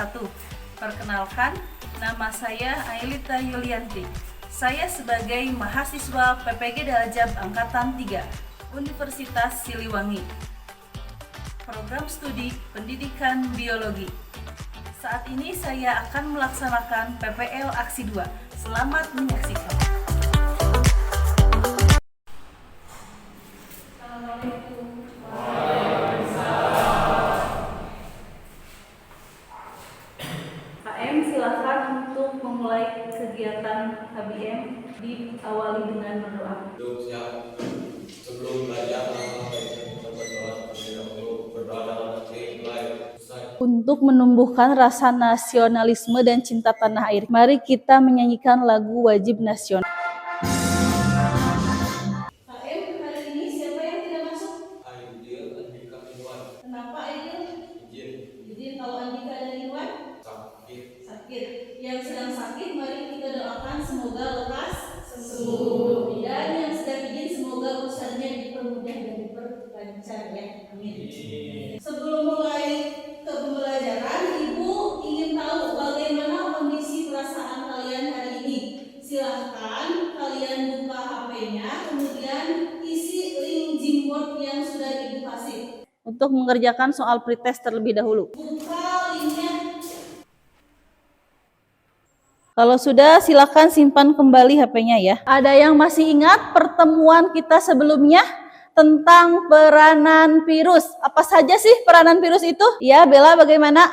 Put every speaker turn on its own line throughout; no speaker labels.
1. Perkenalkan, nama saya Ailita Yulianti. Saya sebagai mahasiswa PPG Daljab Angkatan 3, Universitas Siliwangi. Program Studi Pendidikan Biologi. Saat ini saya akan melaksanakan PPL Aksi 2. Selamat menyaksikan. KM silakan untuk memulai kegiatan KBM, diawali dengan berdoa.
Siap. Sebelum belajar, kita berdoa terlebih dahulu. Berdoa dalam hati,
Untuk menumbuhkan rasa nasionalisme dan cinta tanah air, mari kita menyanyikan lagu wajib nasional. KM, hari ini siapa yang tidak masuk?
Aidil, Andika, Iwan.
Kenapa Aidil? Izin. Kalau Andika dan Iwan? Sakit. Yang sedang sakit, mari kita doakan semoga lekas sembuh. Dan yang sedang izin, semoga urusannya dipermudah dan diperlancar ya. Amin. Sebelum mulai ke pembelajaran, Ibu ingin tahu bagaimana kondisi perasaan kalian hari ini. Silahkan kalian buka HP-nya, kemudian isi link Gmboard yang sudah Ibu kasih. Untuk mengerjakan soal pretest terlebih dahulu. Buka linknya. Kalau sudah, silakan simpan kembali HP-nya ya. Ada yang masih ingat pertemuan kita sebelumnya tentang peranan virus? Apa saja sih peranan virus itu? Ya, Bella bagaimana?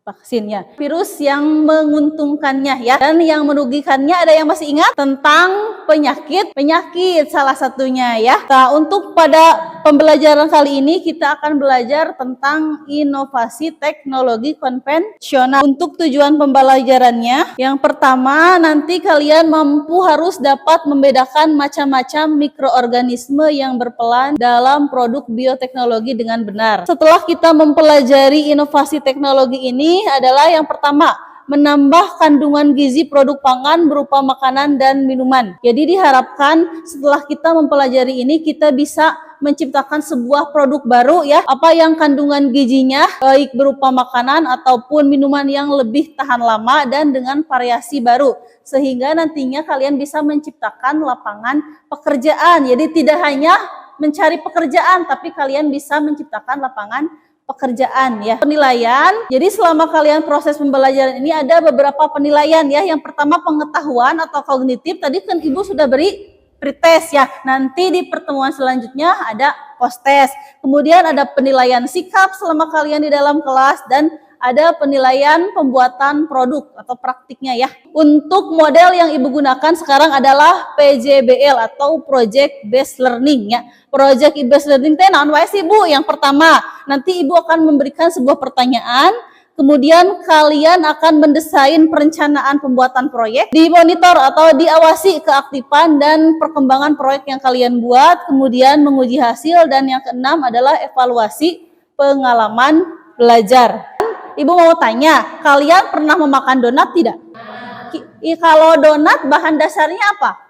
Vaksinnya. Virus yang menguntungkannya ya, dan yang merugikannya ada yang masih ingat tentang penyakit salah satunya ya. Nah, untuk pada pembelajaran kali ini kita akan belajar tentang inovasi teknologi konvensional. Untuk tujuan pembelajarannya, yang pertama nanti kalian harus dapat membedakan macam-macam mikroorganisme yang berperan dalam produk bioteknologi dengan benar. Setelah kita mempelajari inovasi teknologi ini adalah yang pertama, menambah kandungan gizi produk pangan berupa makanan dan minuman. Jadi diharapkan setelah kita mempelajari ini kita bisa menciptakan sebuah produk baru ya, apa yang kandungan gizinya baik berupa makanan ataupun minuman yang lebih tahan lama dan dengan variasi baru, sehingga nantinya kalian bisa menciptakan lapangan pekerjaan. Jadi tidak hanya mencari pekerjaan, tapi kalian bisa menciptakan lapangan pekerjaan ya. Penilaian, jadi selama kalian proses pembelajaran ini ada beberapa penilaian ya. Yang pertama pengetahuan atau kognitif, tadi kan Ibu sudah beri pretest ya. Nanti di pertemuan selanjutnya ada post-test. Kemudian ada penilaian sikap selama kalian di dalam kelas, dan ada penilaian pembuatan produk atau praktiknya ya. Untuk model yang Ibu gunakan sekarang adalah PJBL atau Project Based Learning ya. Project Based Learning itu naon wae sih Bu? Yang pertama, nanti Ibu akan memberikan sebuah pertanyaan, kemudian kalian akan mendesain perencanaan pembuatan proyek, dimonitor atau diawasi keaktifan dan perkembangan proyek yang kalian buat, kemudian menguji hasil, dan yang keenam adalah evaluasi pengalaman belajar. Ibu mau tanya, kalian pernah memakan donat tidak? Kalau donat bahan dasarnya apa?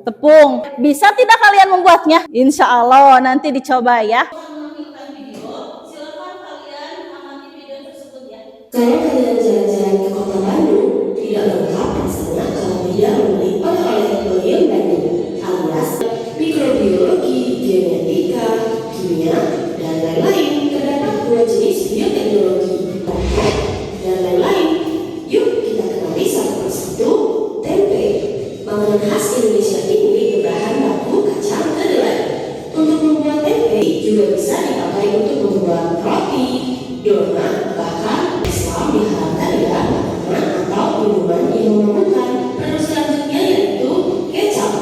Tepung. Bisa tidak kalian membuatnya? Insya Allah nanti dicoba ya. Silakan kalian amati video tersebut ya.
Kalau kalian jalan-jalan ke kota Bandung, tidak lengkap rasanya kalau tidak membeli oleh-oleh William Bandung, alias mikrobiologi, genetika, kimia, dan lain-lain. Terdapat 2 jenis bioteknologi, dan lain-lain. Yuk kita kenali satu persatu. Tempe, makanan khas Indonesia ini berbahan baku kacang kedelai. Untuk membuat tempe juga bisa dipakai untuk membuat roti, donat, bahkan Islam diharamkan ya makanan atau minuman yang memabukkan. Produk selanjutnya yaitu kecap.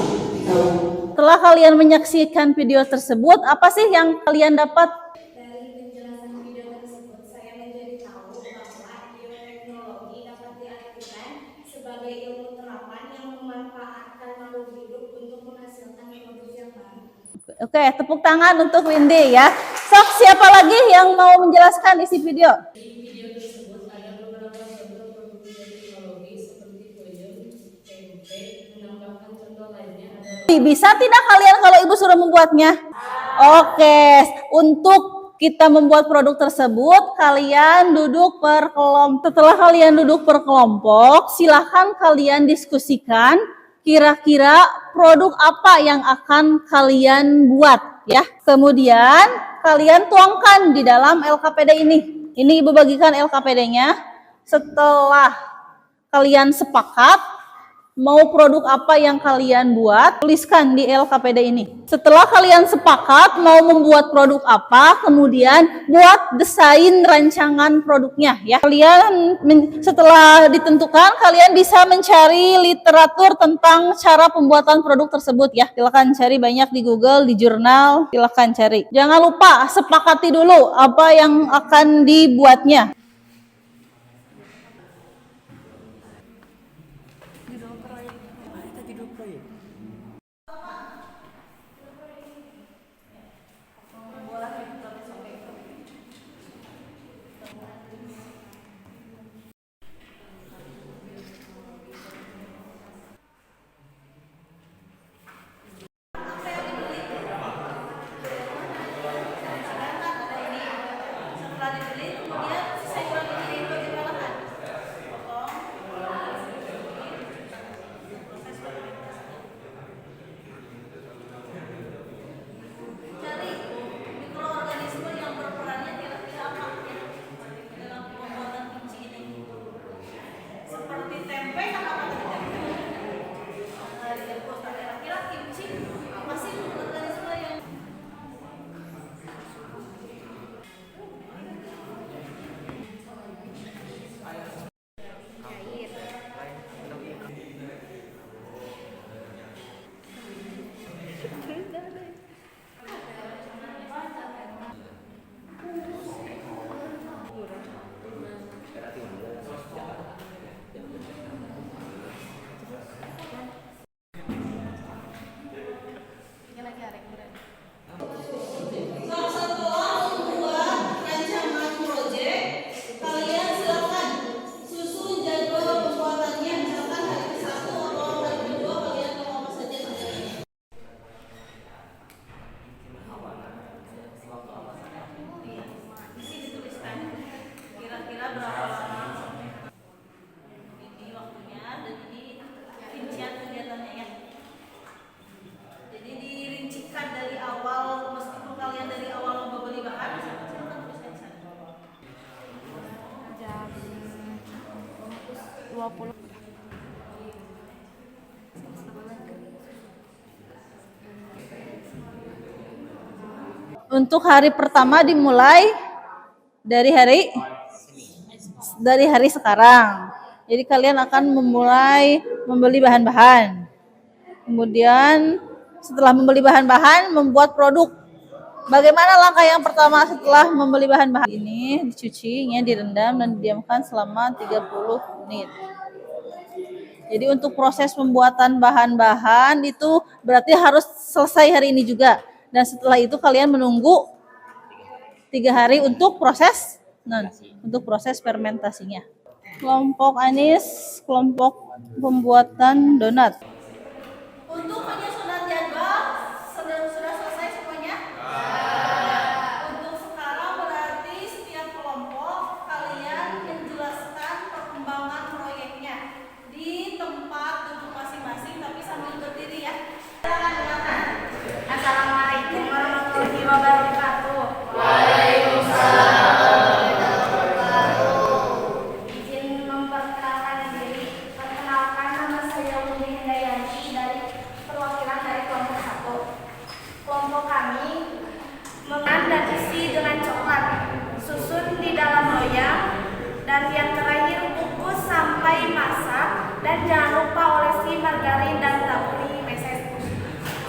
Setelah kalian menyaksikan video tersebut, apa sih yang kalian dapat?
Dari penjelasan video tersebut, saya menjadi tahu bahwa bioteknologi dapat diartikan sebagai ilmu terapan yang memanfaatkan makhluk hidup untuk menghasilkan produk yang baru.
Oke, tepuk tangan untuk Windy ya. Sok, siapa lagi yang mau menjelaskan isi video?
Di video tersebut ada beberapa contoh produk bioteknologi seperti peyem, tempe. Menambahkan contoh lainnya adalah
Bisa tidak kalian kalau Ibu suruh membuatnya? Oke, untuk kita membuat produk tersebut, kalian duduk per kelompok. Setelah kalian duduk per kelompok, silahkan kalian diskusikan kira-kira produk apa yang akan kalian buat, ya. Kemudian kalian tuangkan di dalam LKPD ini. Ini Ibu bagikan LKPD-nya. Setelah kalian sepakat mau produk apa yang kalian buat, tuliskan di LKPD ini. Setelah kalian sepakat mau membuat produk apa, kemudian buat desain rancangan produknya, ya. Kalian setelah ditentukan, kalian bisa mencari literatur tentang cara pembuatan produk tersebut, ya. Silakan cari banyak di Google, di jurnal, silakan cari. Jangan lupa sepakati dulu apa yang akan dibuatnya. Untuk hari pertama dimulai dari hari sekarang. Jadi kalian akan memulai membeli bahan-bahan. Kemudian setelah membeli bahan-bahan membuat produk. Bagaimana langkah yang pertama setelah membeli bahan-bahan? Ini dicucinya, direndam dan didiamkan selama 30 menit. Jadi untuk proses pembuatan bahan-bahan itu berarti harus selesai hari ini juga. Dan setelah itu kalian menunggu 3 hari untuk proses fermentasinya. Kelompok Anis, kelompok pembuatan donat. Untuk penyusunan jadwal sudah selesai semuanya? Untuk sekarang berarti setiap kelompok kalian menjelaskan perkembangan proyeknya di tempat duduk masing-masing tapi sambil berdiri, ya.
Assalamualaikum warahmatullahi wabarakatuh. Izin memperkenalkan diri. Perkenalkan, nama saya Wudi Hindayanti dari perwakilan dari kelompok 1. Kelompok kami mengan dan isi dengan coklat, susun di dalam loyang, dan yang terakhir kukus sampai masak, dan jangan lupa olesi margarin dan taburi meses.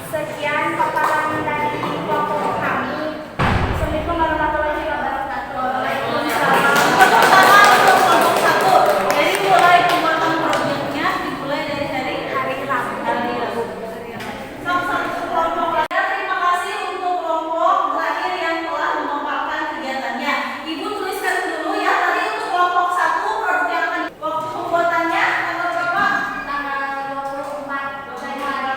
Sekian paparan dari kelompok kami. Assalamualaikum warahmatullahi wabarakatuh. Waalaikumsalam.
Tepuk tangan untuk kelompok 1. Jadi mulai pembuatan proyeknya dimulai dari hari Rabu. Satu kelompok lainnya, terima kasih untuk kelompok terakhir yang telah memaparkan kegiatannya. Ibu tuliskan dulu, ya, tadi untuk kelompok 1 produk yang akan waktu pembuatannya tanggal berapa?
Tanggal 24 Januari.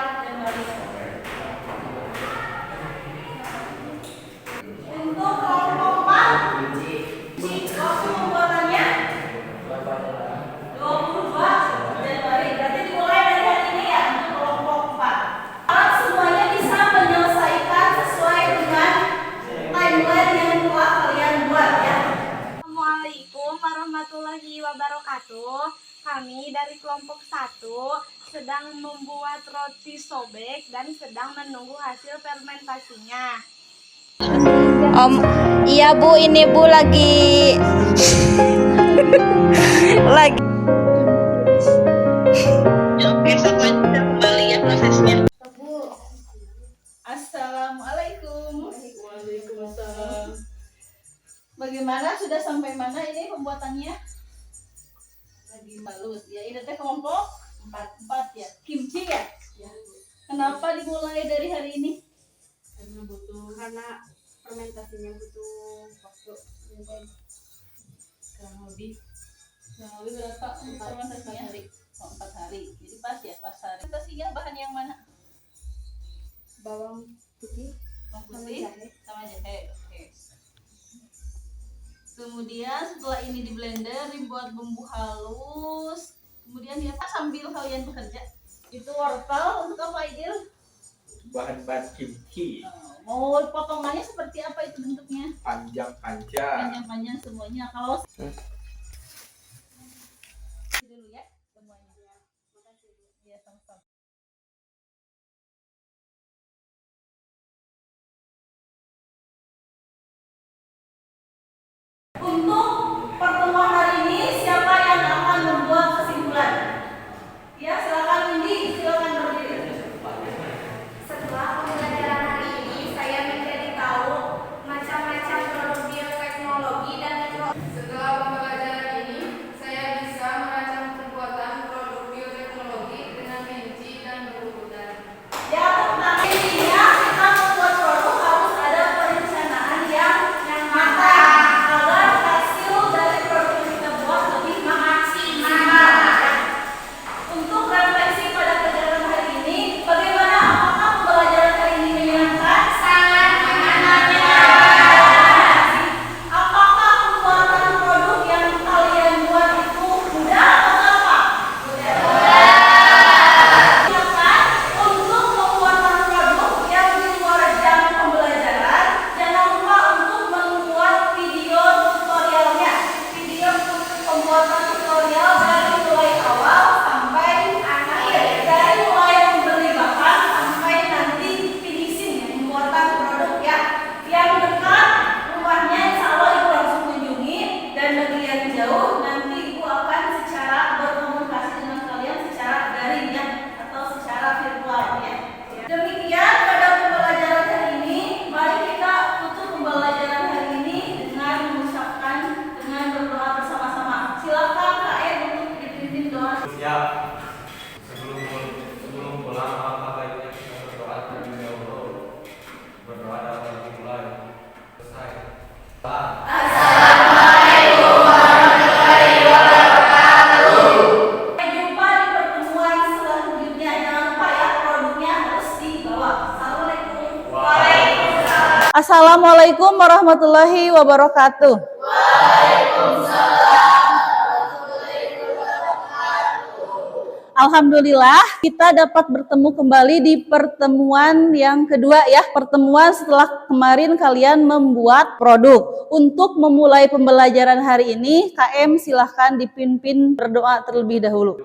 Assalamualaikum warahmatullahi wabarakatuh. Kami dari kelompok 1 sedang membuat roti sobek dan sedang menunggu hasil fermentasinya.
Iya Bu, ini Bu lagi lagi.
Assalamualaikum.
Waalaikumsalam.
Bagaimana, sudah sampai mana ini pembuatannya? Lagi balut ya. Ini teh kelompok 4 ya. Kimchi ya?
Ya,
Kenapa dimulai dari hari ini?
karena
Fermentasinya butuh waktu.
kurang lebih
Kurang lebih berapa fermentasinya?
4 hari.
4 hari. Jadi pas ya, pas hari. Fermentasinya bahan yang mana?
Bawang putih
Bawang
sama
putih
jahe.
sama jahe. Oke. Kemudian setelah ini di blender dibuat bumbu halus. Kemudian dia sambil kalian bekerja. Itu wortel untuk apa, Idil?
Bahan-bahan kimchi
Mau potongannya seperti apa itu bentuknya?
panjang-panjang.
Panjang-panjang semuanya. Kalau dulu ya semuanya. Ya, sama-sama. Untuk pertemuan hari ini, siapa yang akan membuat kesimpulan? Ya, silakan Windy, silakan berdiri.
Setelah pembelajaran hari ini, saya menjadi tahu macam-macam produk bioteknologi dan
Setelah pembelajaran ini, saya bisa merancang pembuatan produk bioteknologi dengan rinci dan berurutan.
Yang pertama intinya kita membuat produk harus ada perencanaan yang matang agar hasil dari produk yang kita buat lebih maksimal. Untuk refleksi pada kegiatan hari ini, bagaimana, apakah pembelajaran hari ini menyenangkan? Sangat menyenangkan. Apakah pembuatan produk yang kalian buat itu mudah atau gampang? Silakan untuk pembuatan produk yang di luar jam pembelajaran, jangan lupa untuk membuat video tutorialnya. Video pembuatan tutorial dari mulai awal sampai akhir, dari mulai membeli bahan sampai nanti finishing pembuatan produk ya. Yang dekat rumahnya insya Allah Ibu langsung kunjungi, dan bagi yang jauh nanti Ibu akan secara berkomunikasi dengan kalian secara daring ya, atau secara virtual ya. Demikian pada pembelajaran hari ini. Mari kita tutup pembelajaran hari ini dengan mengucapkan, dengan berdoa bersama-sama. Silakan KM untuk dipimpin doa.
Ya, sebelum pulang apa baiknya kita berdoa terlebih dahulu. Berdoa dalam dimulai. Selesai.
Sampai jumpa di pertemuan selanjutnya. Jangan lupa ya, produknya harus dibawa. Assalamualaikum. Assalamualaikum warahmatullahi wabarakatuh. Alhamdulillah kita dapat bertemu kembali di pertemuan yang kedua ya. Pertemuan setelah kemarin kalian membuat produk. Untuk memulai pembelajaran hari ini, KM silahkan dipimpin berdoa terlebih dahulu.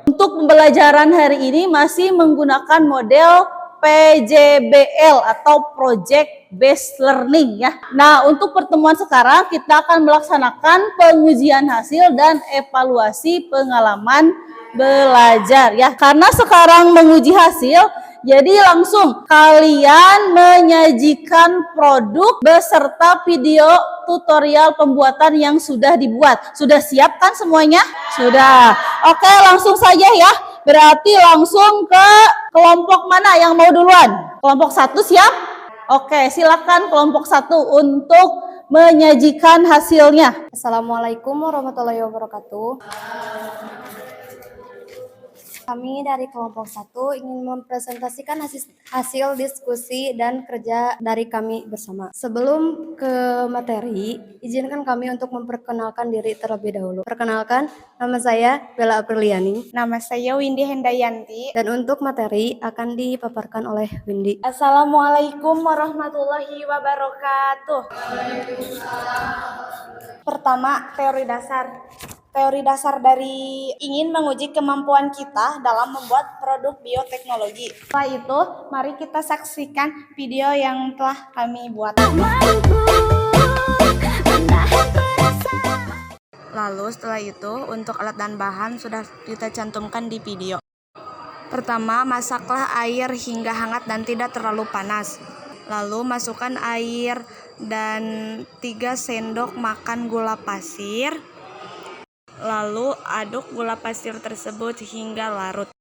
Untuk pembelajaran hari ini masih menggunakan model PJBL atau Project Based Learning ya. Nah, untuk pertemuan sekarang kita akan melaksanakan pengujian hasil dan evaluasi pengalaman belajar ya. Karena sekarang menguji hasil, jadi langsung kalian menyajikan produk beserta video tutorial pembuatan yang sudah dibuat. Sudah siap kan semuanya? Sudah. Oke, langsung saja ya. Berarti langsung ke kelompok mana yang mau duluan? Kelompok 1 siap? Oke, silakan kelompok 1 untuk menyajikan hasilnya.
Assalamualaikum warahmatullahi wabarakatuh. Kami dari kelompok 1 ingin mempresentasikan hasil diskusi dan kerja dari kami bersama. Sebelum ke materi, izinkan kami untuk memperkenalkan diri terlebih dahulu. Perkenalkan, nama saya Bella Apriliani.
Nama saya Windy Hendayanti.
Dan untuk materi akan dipaparkan oleh Windy.
Assalamualaikum warahmatullahi wabarakatuh. Pertama, teori dasar. Teori dasar dari ingin menguji kemampuan kita dalam membuat produk bioteknologi. Setelah itu, mari kita saksikan video yang telah kami buat.
Lalu setelah itu, untuk alat dan bahan sudah kita cantumkan di video. Pertama, masaklah air hingga hangat dan tidak terlalu panas. Lalu masukkan air dan 3 sendok makan gula pasir. Lalu aduk gula pasir tersebut hingga larut.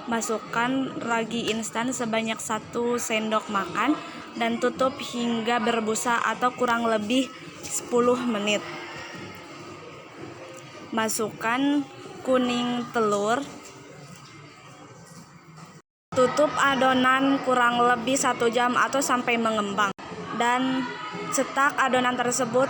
Masukkan ragi instan sebanyak 1 sendok makan dan tutup hingga berbusa atau kurang lebih 10 menit. Masukkan kuning telur. Tutup adonan kurang lebih 1 jam atau sampai mengembang. Dan cetak adonan tersebut.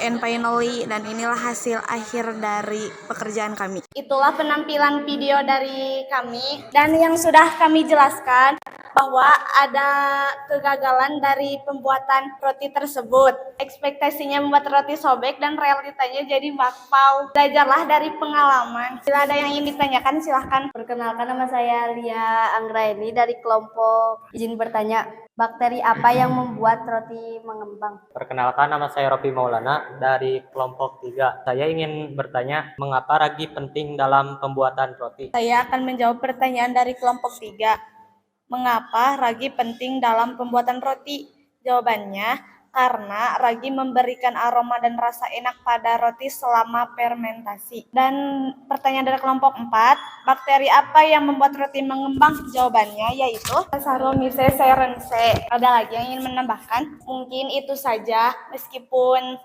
And finally, dan inilah hasil akhir dari pekerjaan kami.
Itulah penampilan video dari kami, dan yang sudah kami jelaskan bahwa ada kegagalan dari pembuatan roti tersebut. Ekspektasinya membuat roti sobek dan realitanya jadi bakpao. Belajarlah dari pengalaman. Bila ada yang ingin ditanyakan, silahkan.
Perkenalkan, nama saya Lia Anggraini dari kelompok. Izin bertanya, bakteri apa yang membuat roti mengembang?
Perkenalkan, nama saya Rofi Maulana dari kelompok 3. Saya ingin bertanya, mengapa ragi penting dalam pembuatan roti?
Saya akan menjawab pertanyaan dari kelompok 3. Mengapa ragi penting dalam pembuatan roti? Jawabannya, karena ragi memberikan aroma dan rasa enak pada roti selama fermentasi. Dan pertanyaan dari kelompok 4, bakteri apa yang membuat roti mengembang? Jawabannya yaitu Saccharomyces cerevisiae. Ada lagi yang ingin menambahkan? Mungkin itu saja, meskipun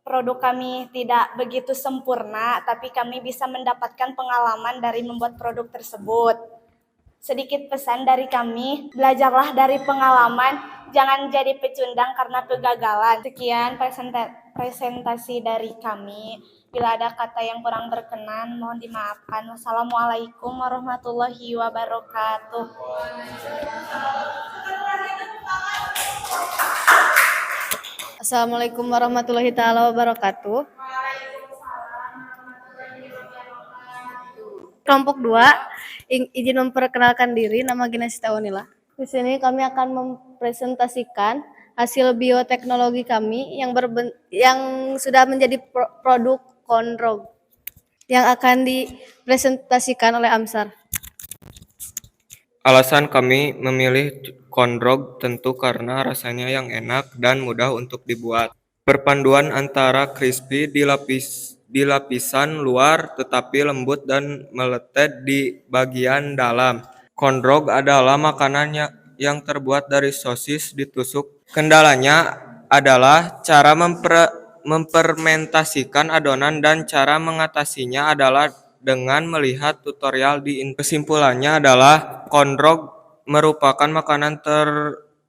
produk kami tidak begitu sempurna, tapi kami bisa mendapatkan pengalaman dari membuat produk tersebut. Sedikit pesan dari kami, belajarlah dari pengalaman, jangan jadi pecundang karena kegagalan. Sekian presentasi dari kami. Bila ada kata yang kurang berkenan, mohon dimaafkan. Wassalamualaikum warahmatullahi wabarakatuh.
Assalamualaikum warahmatullahi taala wabarakatuh. Kelompok 2, izin memperkenalkan diri, nama Ginesta Unila. Di sini kami akan mempresentasikan hasil bioteknologi kami yang sudah menjadi produk Kondrog yang akan dipresentasikan oleh Amsar.
Alasan kami memilih Kondrog tentu karena rasanya yang enak dan mudah untuk dibuat. Perpaduan antara crispy di lapisan luar tetapi lembut dan meletet di bagian dalam. Kondrog adalah makanan yang terbuat dari sosis ditusuk. Kendalanya adalah cara memfermentasikan adonan dan cara mengatasinya adalah dengan melihat tutorial di internet. Kesimpulannya adalah Kondrog merupakan makanan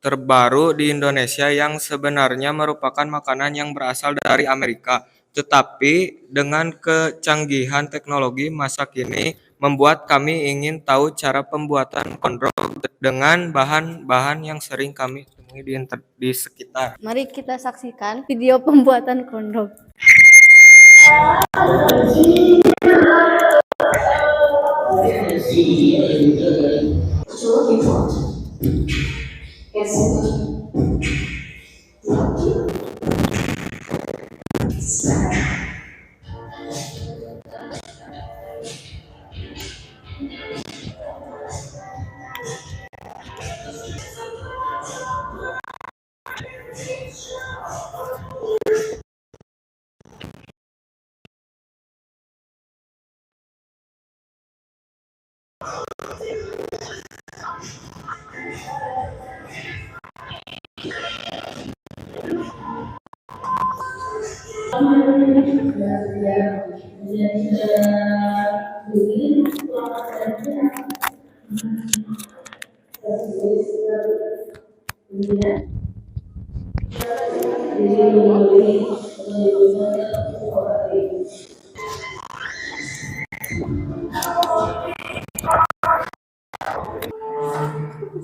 terbaru di Indonesia yang sebenarnya merupakan makanan yang berasal dari Amerika. Tetapi dengan kecanggihan teknologi masa kini membuat kami ingin tahu cara pembuatan Kondrog dengan bahan-bahan yang sering kami temui di sekitar.
Mari kita saksikan video pembuatan Kondrog.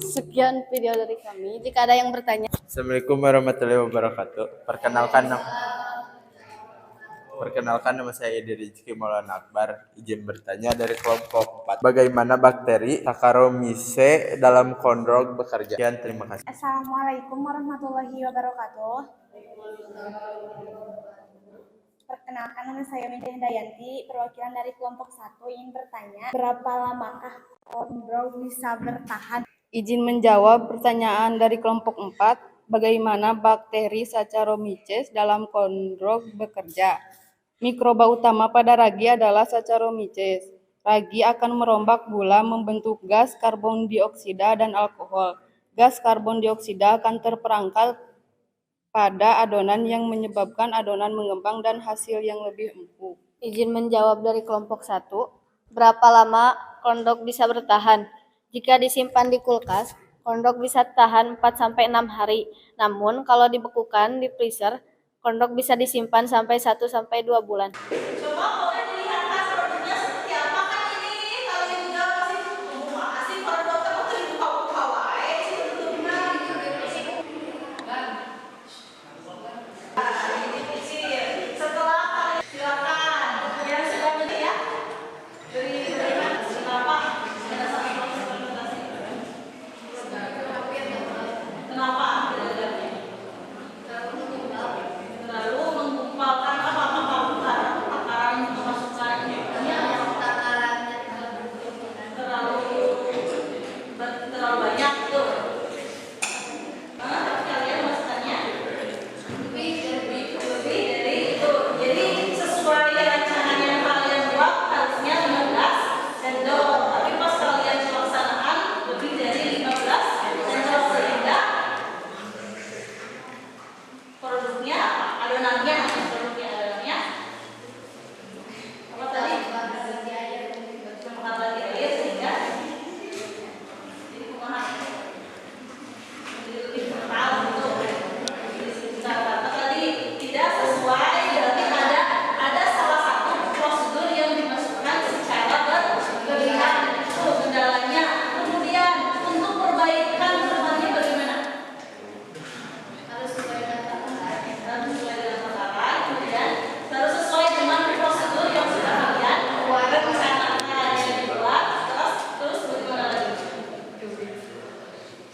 Sekian video dari kami. Jika ada yang bertanya,
Assalamualaikum warahmatullahi wabarakatuh. Perkenalkan nama saya Edi Rizky Maulana Akbar. Izin bertanya dari kelompok 4. Bagaimana bakteri Saccharomyces dalam kondrog bekerja? Sekian, terima kasih.
Assalamualaikum warahmatullahi wabarakatuh. Perkenalkan, nama saya Meja Dayanti, perwakilan dari kelompok 1 ingin bertanya, berapa lamakah kondrog bisa bertahan?
Izin menjawab pertanyaan dari kelompok 4. Bagaimana bakteri Saccharomyces dalam kondrog bekerja? Mikroba utama pada ragi adalah Saccharomyces. Ragi akan merombak gula membentuk gas karbon dioksida dan alkohol. Gas karbon dioksida akan terperangkap pada adonan yang menyebabkan adonan mengembang dan hasil yang lebih empuk.
izin menjawab dari kelompok 1. Berapa lama kondrog bisa bertahan? Jika disimpan di kulkas, kondrog bisa tahan 4-6 hari. Namun kalau dibekukan di freezer, kondrog bisa disimpan sampai 1-2 bulan.
Coba boleh dilihatkan produknya seperti apa kan ini? Kalian juga masih masih produk kamu tuh dibuka-buka wae sih tutupnya. Ini kecil. Setelah kalian silakan yang sudah beli ya. Beri kenapa? Ada satu proses fermentasi. Kenapa? Lalu menggumpalkan apa-apa takaran memasukkan terlalu banyak tuh. Kalian masukkannya lebih dari itu. Jadi sesuai rancangan yang kalian buat harusnya 15 sendok. Tapi pas kalian pelaksanaan lebih dari 15 sendok sehingga produknya apa? Adonannya apa tadi? Menambah air sehingga jadi kumaha? Jadi lebih kental gitu. Jadi kata tadi tidak sesuai, berarti ada salah satu prosedur yang dimasukkan secara berlebihan. Itu kendalanya. Kemudian untuk perbaikan berbagai bagaimana? Harus sesuai dengan takaran, kemudian harus sesuai dengan prosedur yang sudah kalian rencanakan yang dibuat. Terus bagaimana lagi?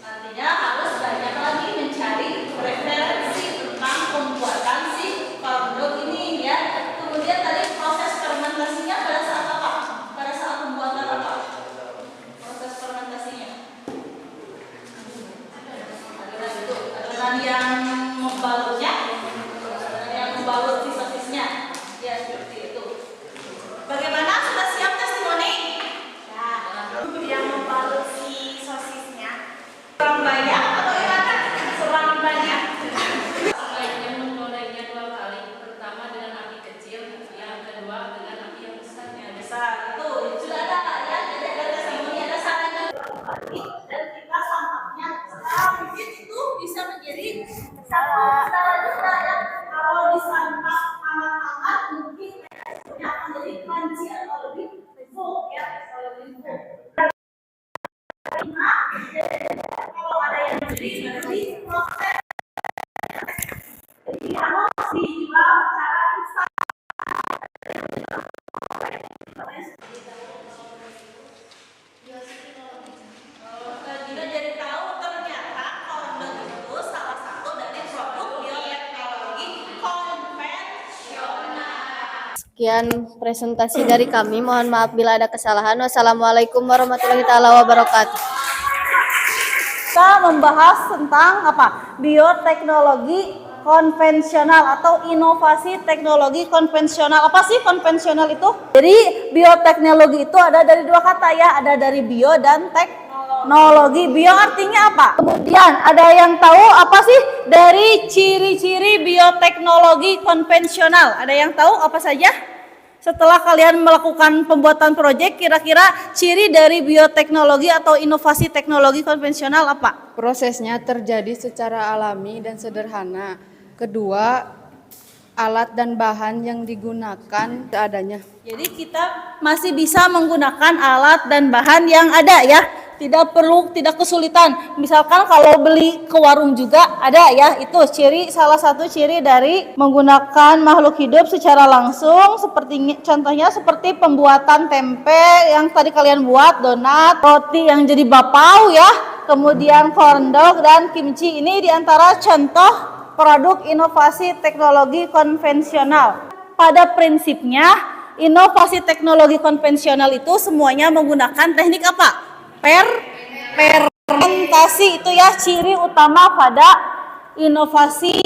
Artinya harus banyak lagi mencari referensi tentang pembuatan si kondrog ini ya. Kemudian tadi proses fermentasinya pada saat apa? Pada saat pembuatan apa? Proses fermentasinya. Adonan yang membalutnya, adonan yang membalut si sosisnya, ya seperti itu. Bagaimana, sudah siap testimoni? Yang membalut si sosisnya kurang banyak atau gimana? Kurang banyak.
Sebaiknya menggorengnya 2 kali. Pertama dengan api kecil, yang kedua dengan api yang besar.
Besar itu sudah ada ya, jadi ada testimoni, ada sarannya. Dan kita sampahnya sekarang mungkin itu bisa menjadi satu salah juga ya. Kalau disantap hangat-hangat mungkin teksturnya akan jadi crunchy atau lebih empuk ya, atau lebih empuk. Kalau ada yang jadi berarti proses. Jadi harus dijual secara instan. Kita jadi tahu ternyata kondom itu salah satu dari produk bioteknologi konvensional.
Sekian presentasi dari kami. Mohon maaf bila ada kesalahan. Wassalamualaikum warahmatullahi wabarakatuh.
Kita membahas tentang apa? Bioteknologi konvensional atau inovasi teknologi konvensional. Apa sih konvensional itu? Jadi bioteknologi itu ada dari 2 kata ya, ada dari bio dan teknologi. Bioteknologi. Bio artinya apa? Kemudian ada yang tahu apa sih dari ciri-ciri bioteknologi konvensional? Ada yang tahu apa saja? Setelah kalian melakukan pembuatan proyek, kira-kira ciri dari bioteknologi atau inovasi teknologi konvensional apa?
Prosesnya terjadi secara alami dan sederhana. Kedua, alat dan bahan yang digunakan seadanya.
Jadi kita masih bisa menggunakan alat dan bahan yang ada ya. Tidak kesulitan. Misalkan kalau beli ke warung juga ada ya. Itu salah satu ciri dari menggunakan makhluk hidup secara langsung, contohnya seperti pembuatan tempe yang tadi kalian buat, donat, roti yang jadi bapau ya. Kemudian corn dog dan kimchi, ini diantara contoh produk inovasi teknologi konvensional. Pada prinsipnya, inovasi teknologi konvensional itu semuanya menggunakan teknik apa? Fermentasi. Itu ya ciri utama pada inovasi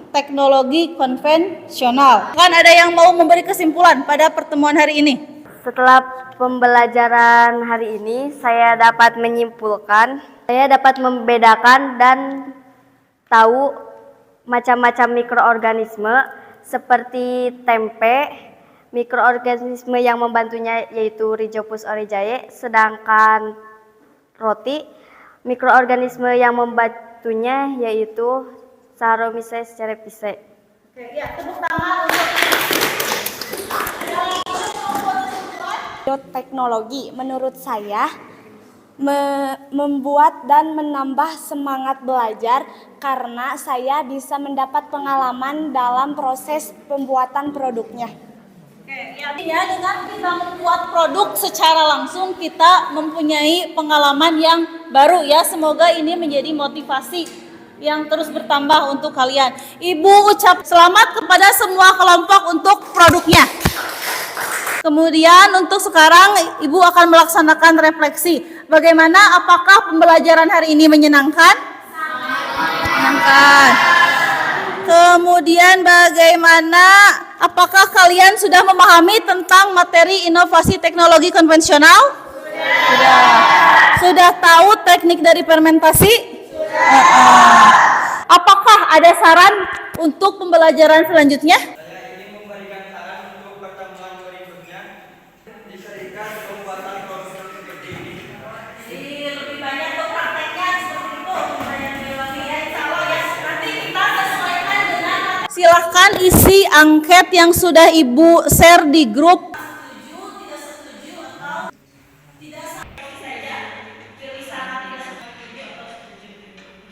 teknologi konvensional. Kan ada yang mau memberi kesimpulan pada pertemuan hari ini?
Setelah pembelajaran hari ini, saya dapat menyimpulkan, saya dapat membedakan dan tahu macam-macam mikroorganisme seperti tempe, mikroorganisme yang membantunya yaitu Rhizopus oryzae, sedangkan roti, mikroorganisme yang membantunya yaitu Saccharomyces cerevisiae.
Oke, ya, tepuk tangan untuk
Bioteknologi menurut saya membuat dan menambah semangat belajar karena saya bisa mendapat pengalaman dalam proses pembuatan produknya.
Oke, ya, dengan kita membuat produk secara langsung kita mempunyai pengalaman yang baru ya. Semoga ini menjadi motivasi yang terus bertambah untuk kalian. Ibu ucap selamat kepada semua kelompok untuk produknya. Kemudian untuk sekarang Ibu akan melaksanakan refleksi. Bagaimana, apakah pembelajaran hari ini menyenangkan? Menyenangkan. Kemudian bagaimana, apakah kalian sudah memahami tentang materi inovasi teknologi konvensional? Sudah tahu teknik dari fermentasi? Apakah ada saran untuk pembelajaran selanjutnya? Silahkan isi angket yang sudah Ibu share di grup.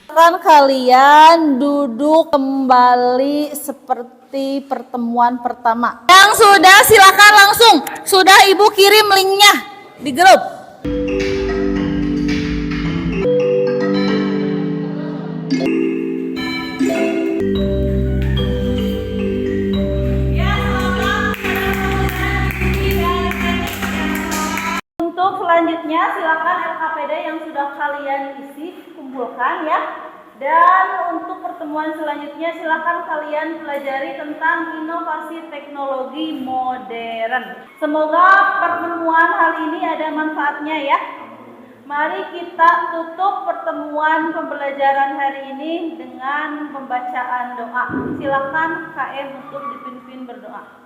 Silakan kalian duduk kembali seperti pertemuan pertama. Yang sudah silakan langsung. Sudah Ibu kirim linknya di grup. Untuk selanjutnya silakan LKPD yang sudah kalian isi kumpulkan ya. Dan untuk pertemuan selanjutnya silakan kalian pelajari tentang inovasi teknologi modern. Semoga pertemuan hari ini ada manfaatnya ya. Mari kita tutup pertemuan pembelajaran hari ini dengan pembacaan doa. Silakan KM untuk dipimpin berdoa.